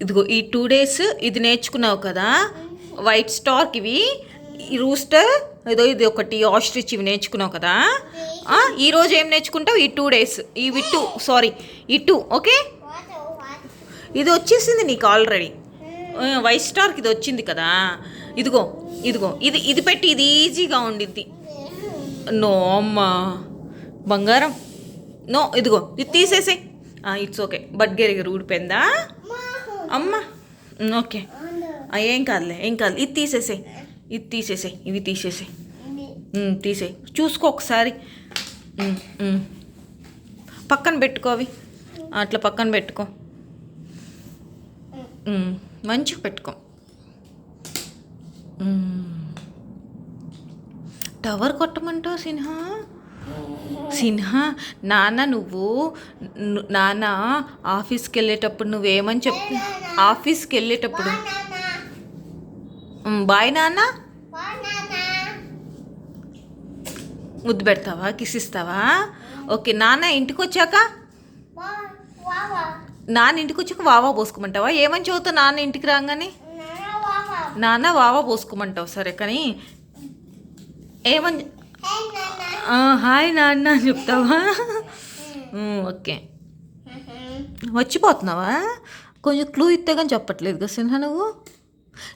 ఇదిగో ఈ 2 days ఇది నేర్చుకున్నావు కదా, వైట్ స్టార్క్ ఇవి, ఈ రూస్టర్ ఏదో ఇది ఒకటి, ఆస్ట్రిచ్ ఇవి నేర్చుకున్నావు కదా. ఈరోజు ఏం నేర్చుకుంటావు? ఈ 2 days ఇవి 2, సారీ ఈ 2. ఓకే, ఇది వచ్చేసింది నీకు ఆల్రెడీ. వైట్ స్టార్క్ ఇది వచ్చింది కదా. ఇదిగో ఇదిగో ఇది ఇది పెట్టి, ఇది ఈజీగా ఉండిద్ది. నో అమ్మా బంగారం, నో ఇదిగో ఇది తీసేసే. It's okay. బడ్గెరిగరు ఊడిపోయిందా అమ్మ? ఓకే, ఏం కాదులే, ఏం కాదు. ఇది తీసేసాయి, ఇది తీసేసాయి, ఇవి తీసేసాయి, తీసేయి. చూసుకో ఒకసారి, పక్కన పెట్టుకో అవి, అట్లా పక్కన పెట్టుకో, మంచిగా పెట్టుకో. టవర్ కొట్టమంటావు సిన్హా? సిన్హా, నాన్న ఆఫీస్కి వెళ్ళేటప్పుడు నువ్వేమని చెప్పు? ఆఫీస్కి వెళ్ళేటప్పుడు బాయ్ నాన్న ముద్దు పెడతావా, కిస్ ఇస్తావా? ఓకే, నాన్న ఇంటికి వచ్చాక వావా పోసుకోమంటావా? ఏమని చదువుతావు నాన్న ఇంటికి రాగానే? నాన్న వావా పోసుకోమంటావు. సరే, కానీ ఏమని హాయ్ నాన్న అని చెప్తావా? ఓకే, వచ్చిపోతున్నావా? కొంచెం క్లూ ఇస్తే కానీ చెప్పట్లేదు కదా సిన్హా నువ్వు.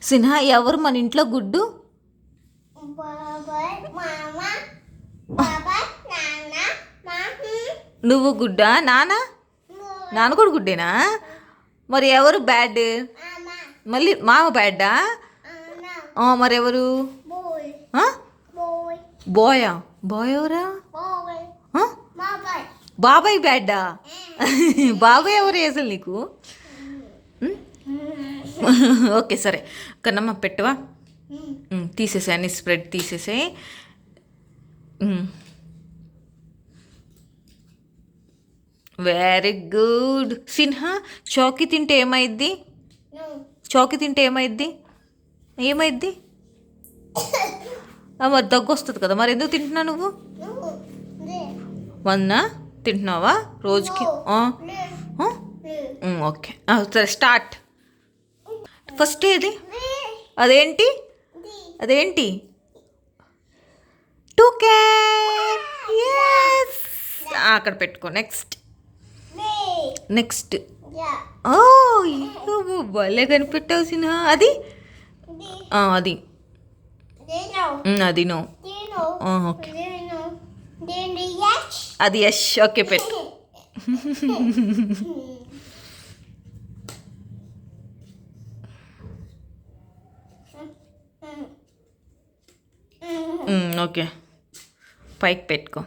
సిన్హా, ఎవరు మన ఇంట్లో గుడ్డు? నువ్వు గుడ్డా? నాన్న కూడా గుడ్డేనా? మరి ఎవరు బ్యాడ్? మళ్ళీ మామ బ్యాడ్డా? మరెవరు? బాయ్ ఎవరా? బాబాయ్ బ్యాడ్డా? బాబాయ్ ఎవరు అసలు నీకు? ఓకే సరే, కన్నమ్మ పెట్టవా? తీసేసే, అన్ని స్ప్రెడ్ తీసేసే. Very good Sinha. చౌకి తింటే ఏమైద్ది? ఏమైద్ది? మరి దగ్గు వస్తుంది కదా, మరి ఎందుకు తింటున్నావు నువ్వు? 1 తింటున్నావా రోజుకి? ఓకే సరే, స్టార్ట్. ఫస్ట్ ఏది? అదేంటి? టూకెన్. yes, అక్కడ పెట్టుకో. నెక్స్ట్ భలే కనిపెట్టావు సిన్హా. అది నో. ఓకే, అది యష్. ఓకే, పెట్టు. ఓకే, పైకి పెట్టుకో.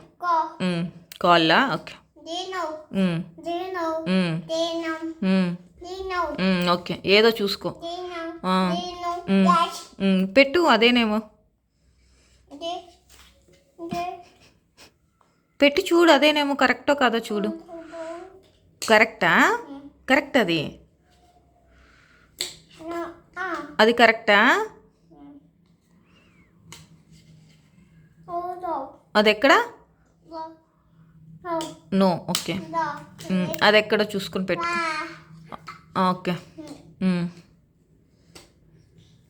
కాల్లా? ఓకే. ఓకే, ఏదో చూసుకో. పెట్టు, అదేనేమో పెట్టి చూడు, అదేనేమో. కరెక్టో కాదో చూడు. కరెక్టా? కరెక్ట్ అది కరెక్టా? అది ఎక్కడా? నో. ఓకే, అది ఎక్కడో చూసుకొని పెట్టు. Okay,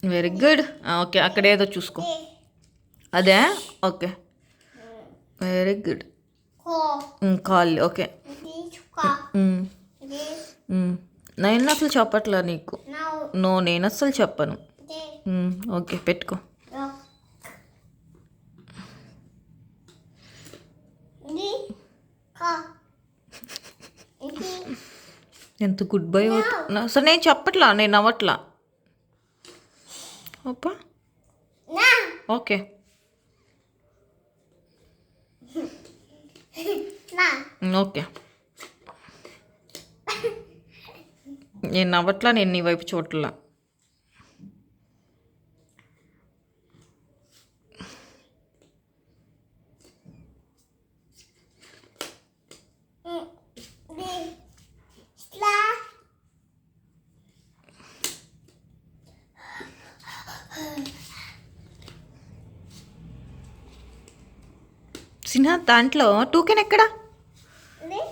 very good. ఓకే, అక్కడ ఏదో చూసుకో. అదే? Okay, very good. Call. Okay, నేను అసలు చెప్పట్లా నీకు. నో, నేను అసలు చెప్పను. ఓకే, పెట్టుకో. ఎంత గుడ్ బై అవుతున్నా. సరే, నేను చెప్పట్లా, నేను నవ్వట్లా. ఓపా, ఓకే. ఓకే, నేను నవ్వట్లా, నేను నీ వైపు చూడట్లా. సిన్హా, దాంట్లో టూకెన్ ఎక్కడా?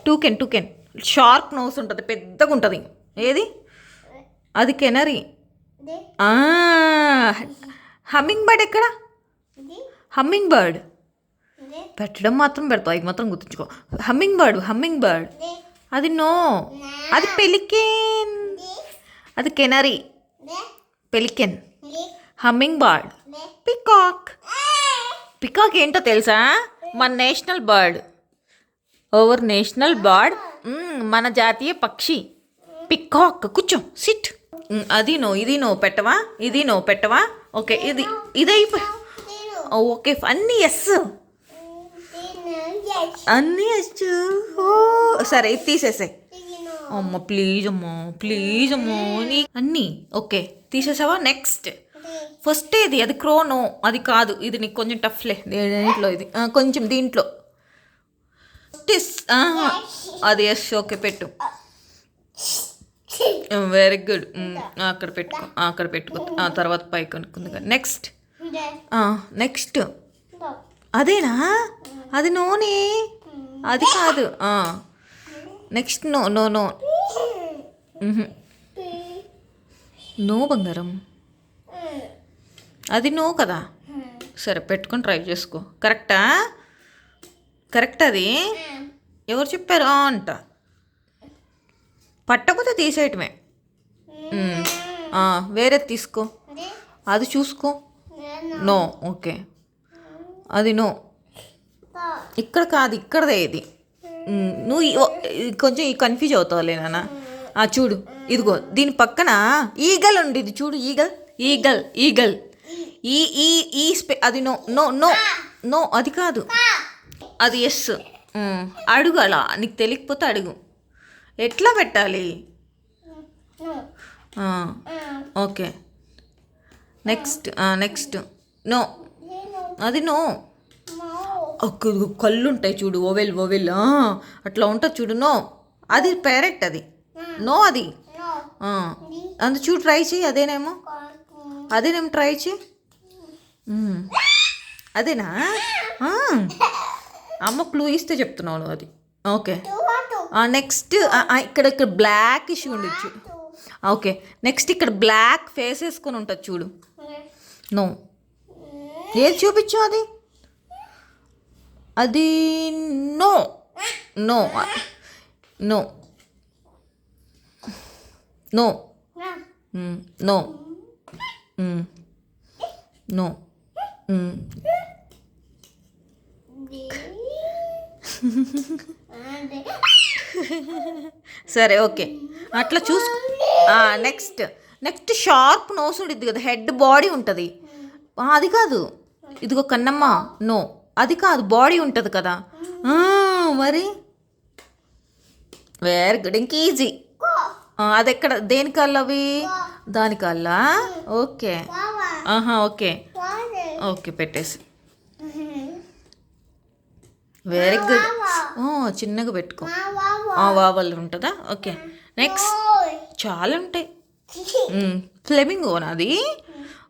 టూకెన్ షార్క్ నోస్ ఉంటుంది, పెద్దగా ఉంటుంది. ఏది? అది కెనరీ. హమ్మింగ్ బర్డ్ ఎక్కడ? హమ్మింగ్ బర్డ్ పెట్టడం మాత్రం పెడతావు, ఇది మాత్రం గుర్తుంచుకో. హమ్మింగ్ బర్డ్ అది నో, అది పెలికెన్, అది కెనరీ, పెలికెన్. హమ్మింగ్ బర్డ్ పికాక్ ఏంటో తెలుసా? మన నేషనల్ బర్డ్, నేషనల్ బర్డ్, మన జాతీయ పక్షి పికాక్. కూర్చో, సిట్. అది నో, ఇది నో పెట్టవా, ఇది నో పెట్టవా. ఓకే, ఇది అయిపోయి. ఓకే, అన్నీ ఎస్, అన్నీ ఎస్. ఓ సరే, ఇది తీసేసాయి. అమ్మ ప్లీజ్ అమ్మా నీ అన్నీ ఓకే తీసేసావా? నెక్స్ట్ ఫస్ట్ ఇది, అది క్రోనో, అది కాదు, ఇది నీకు కొంచెం టఫ్లే. దీంట్లో ఇది కొంచెం దీంట్లో అది ఎస్. ఓకే పెట్టు, వెరీ గుడ్. అక్కడ పెట్టుకో తర్వాత పై కొనుక్కుంది. నెక్స్ట్ అదేనా? అది నోనే, అది కాదు. Next no no no no బంగారం, అది నో కదా. సరే పెట్టుకొని ట్రై చేసుకో. కరెక్టా? కరెక్ట్. అది ఎవరు చెప్పారు అంట. పట్టకపోతే తీసేయటమే. వేరేది తీసుకో, అది చూసుకో. నో. ఓకే, అది నో. ఇక్కడ కాదు, ఇక్కడదే ఇది. నువ్వు కొంచెం కన్ఫ్యూజ్ అవుతావులే నాన్న. చూడు, ఇదిగో దీని పక్కన ఈగల్ ఉంది, ఇది చూడు. ఈగల్ అది నో నో నో నో, అది కాదు, అది ఎస్. అడుగు, అలా నీకు తెలియకపోతే అడుగు. ఎట్లా పెట్టాలి? ఓకే, నెక్స్ట్ నో, అది నో. కళ్ళు ఉంటాయి చూడు, ఓవెల్ అట్లా ఉంటుంది చూడు. నో, అది ప్యారెట్, అది నో. అది అందు చూడు, ట్రై చేయి. అదేనేమో ట్రై చేయి. అదేనా? అమ్మ క్లూ ఇస్తే చెప్తున్నాను అది. ఓకే, నెక్స్ట్ ఇక్కడ బ్లాక్ ఇష్యూ ఉండొచ్చు. ఓకే, నెక్స్ట్ ఇక్కడ బ్లాక్ ఫేస్ వేసుకొని ఉంటుంది చూడు. నో, ఏది చూపించు? అది no no no no no no. సరే ఓకే, అట్లా చూసుకో. నెక్స్ట్ షార్ప్ నోస్ ఉంటుంది కదా, హెడ్ బాడీ ఉంటుంది. అది కాదు, ఇదిగో కన్నమ్మ. నో, అది కాదు, బాడీ ఉంటుంది కదా. మరి వెరీ గుడ్, ఇంక ఈజీ. అది ఎక్కడ, దేనికల్లా అవి? దానికల్లా. ఓకే, ఓకే ఓకే పెట్టేసి. Very good. చిన్నగా పెట్టుకో. వావల్ ఉంటుందా? ఓకే, నెక్స్ట్ చాలా ఉంటాయి. ఫ్లెమింగో నాది.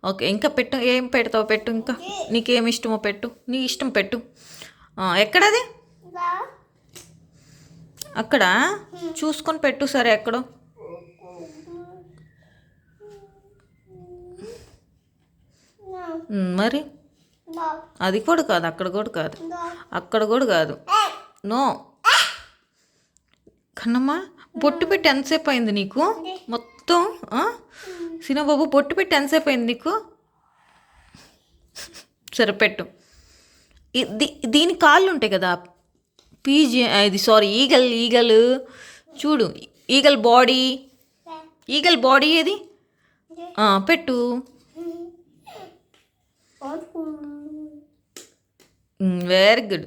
ఓకే, ఇంకా పెట్టు. ఏం పెడతావు పెట్టు, ఇంకా నీకేమి ఇష్టమో పెట్టు, నీ ఇష్టం పెట్టు. ఎక్కడది? అక్కడ చూసుకొని పెట్టు. సరే, ఎక్కడో. మరి అది కూడా కాదు, అక్కడ కూడా కాదు. నో కన్నమ్మ, బొట్టు పెట్టి ఎంతసేపు అయింది నీకు? మొత్తం సినబాబు, బొట్టు పెట్టి ఎంతసేపు అయింది నీకు? సరే పెట్టు. దీని కాళ్ళు ఉంటాయి కదా, ఇది సారీ, ఈగల్ చూడు. ఈగల్ బాడీ ఏది? పెట్టు. Very good.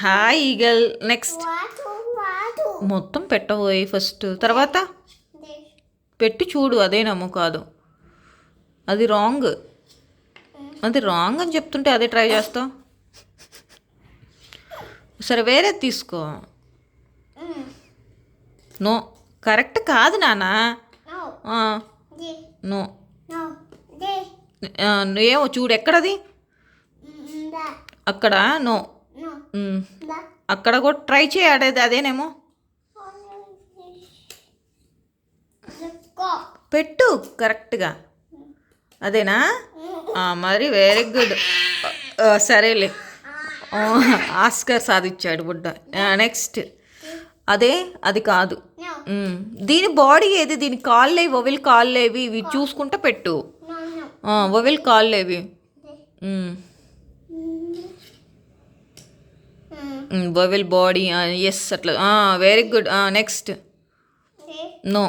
Hi eagle. Next మొత్తం పెట్టబోయి ఫస్ట్, తర్వాత పెట్టి చూడు. అదేనేమో కాదు, అది రాంగ్ అని చెప్తుంటే అదే ట్రై చేస్తావు. సరే, వేరే తీసుకో. నో, కరెక్ట్ కాదు నాన్న. నో, ఏమో చూడు, ఎక్కడది? అక్కడ. నో, అక్కడ కూడా ట్రై చేయడేది, అదేనేమో. పెట్టు కరెక్ట్గా. అదేనా? మరి వెరీ గుడ్. సరేలే, ఆస్కర్ సాధించాడు బుడ్డ. నెక్స్ట్ అదే, అది కాదు. దీని బాడీ ఏది? దీని కాళ్ళేవి, వొవెల్ కాళ్ళేవి, ఇవి చూసుకుంటా పెట్టు. వొవెల్ కాళ్ళేవి? వొవెల్ బాడీ, ఎస్ అట్లా. Very good. Next no.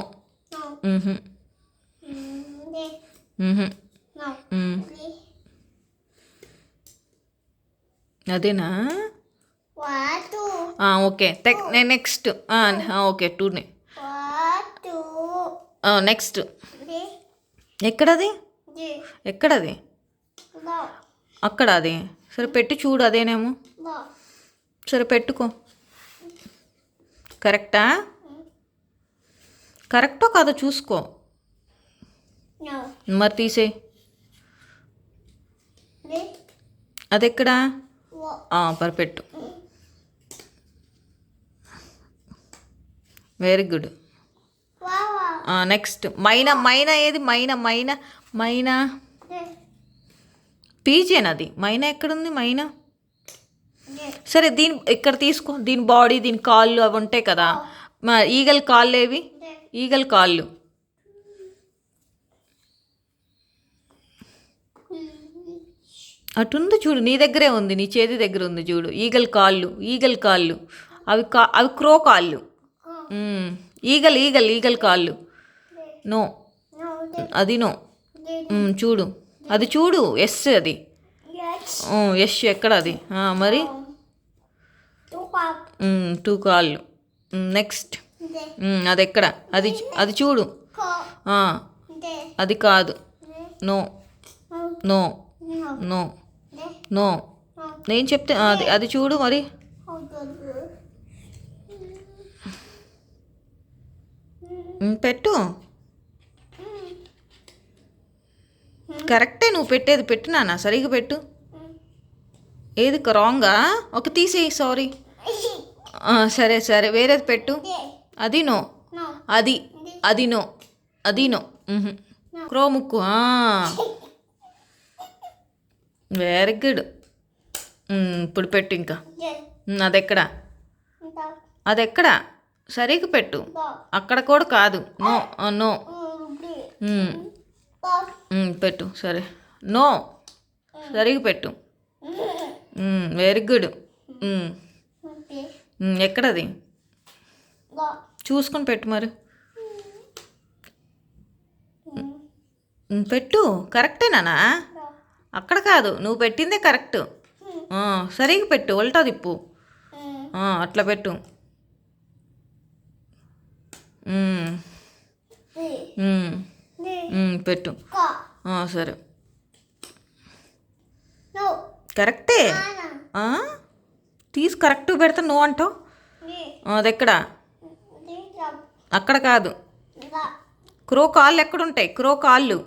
అదేనా? ఓకే. నెక్స్ట్. ఓకే, టూనే. నెక్స్ట్ ఎక్కడది? ఎక్కడది? అక్కడ. అది సరే పెట్టి చూడు. అదేనేమో. సరే పెట్టుకో. కరెక్టా? కరెక్టో కాదో చూసుకో. మరి తీసేయి. అది ఎక్కడా? పెట్టు. Very good. నెక్స్ట్ మైనా. మైనా ఏది? మైనా పీజేనది. మైనా ఎక్కడుంది? మైనా సరే దీని ఇక్కడ తీసుకో. దీని బాడీ, దీని కాళ్ళు అవి ఉంటాయి కదా. ఈగల్ కాళ్ళు ఏవి? ఈగల్ కాళ్ళు. అటుంది చూడు, నీ దగ్గరే ఉంది, నీ చేతి దగ్గర ఉంది చూడు. ఈగల్ కాళ్ళు. అవి క్రో కాళ్ళు. ఈగల్ కాళ్ళు. నో, అది నో. చూడు, అది చూడు. ఎస్ అది. ఎస్ ఎక్కడ అది? మరి 2 కాళ్ళు. నెక్స్ట్ అది ఎక్కడ? అది చూడు. అది కాదు. No no no no. నేను చెప్తే అది చూడు మరి. పెట్టు. కరెక్టే నువ్వు పెట్టేది. పెట్టినానా? సరిగ్గా పెట్టు. ఏది రాంగా? ఒక తీసేయి. సారీ. సరే వేరేది పెట్టు. అది నో. అది నో. క్రో ముక్కు. Very good. ఇప్పుడు పెట్టు ఇంకా. అదెక్కడా? సరిగ్గా పెట్టు. అక్కడ కూడా కాదు. నో. పెట్టు. సరే. నో, సరిగ్గా పెట్టు. Very good. ఎక్కడది? చూసుకొని పెట్టు మరి. పెట్టు. కరెక్టేనా? అక్కడ కాదు, నువ్వు పెట్టిందే కరెక్ట్. సరిగ్గా పెట్టు. ఉల్టా తిప్పు. అట్లా పెట్టు. పెట్టు. సరే. కరెక్టే. కరెక్ట్గా పెడతా నువ్వు అంటావు. అది ఎక్కడ? అక్కడ కాదు. క్రో కాళ్ళు ఎక్కడుంటాయి? క్రో కాళ్ళు.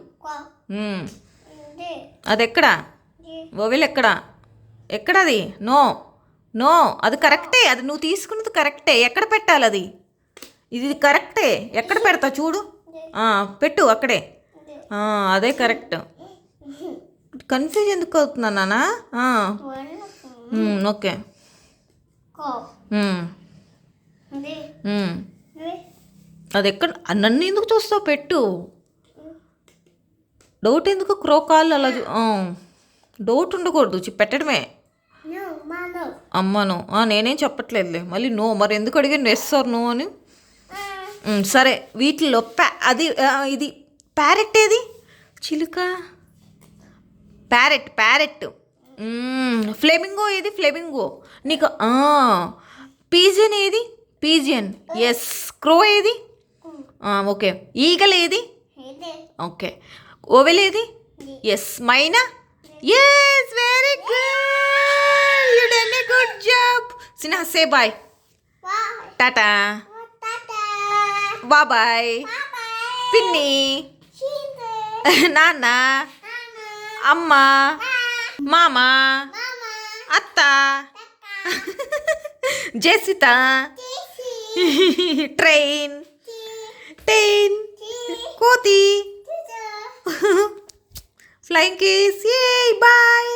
అది ఎక్కడ? వొవెల్ ఎక్కడది? నో. అది కరెక్టే. అది నువ్వు తీసుకున్నది కరెక్టే. ఎక్కడ పెట్టాలి అది? ఇది కరెక్టే. ఎక్కడ పెడతా చూడు. పెట్టు అక్కడే. అదే కరెక్ట్. కన్ఫ్యూజ్ ఎందుకు అవుతున్నా నాన్న? ఓకే. అది ఎక్కడ? నన్ను ఎందుకు చూస్తావు? పెట్టు. డౌట్ ఎందుకు? క్రో కాళ్ళు అలా డౌట్ ఉండకూడదు. పెట్టడమే. అమ్మను నేనేం చెప్పట్లేదులే. మళ్ళీ నో. మరి ఎందుకు అడిగాను ఎస్ ఆర్ నో అని? సరే. వీటిల్లో ఇది ప్యారెట్ ఏది? చిలుక. ప్యారెట్. ఫ్లెమింగో ఏది? ఫ్లెమింగో. నీకు పీజియన్ ఏది? పీజియన్. ఎస్. క్రో ఏది? ఓకే. ఈగల్ ఏది? ఓకే. ఓవెల్ ఏది? Yes. Myna? Yes. Very good. You done a good job. సినా సే బాయ్. టాటా. బాయ్. పిన్ని, నాన్న, అమ్మ, మామ, అత్త, జెసిత, ట్రైన్, కోతి. Flying kiss, bye.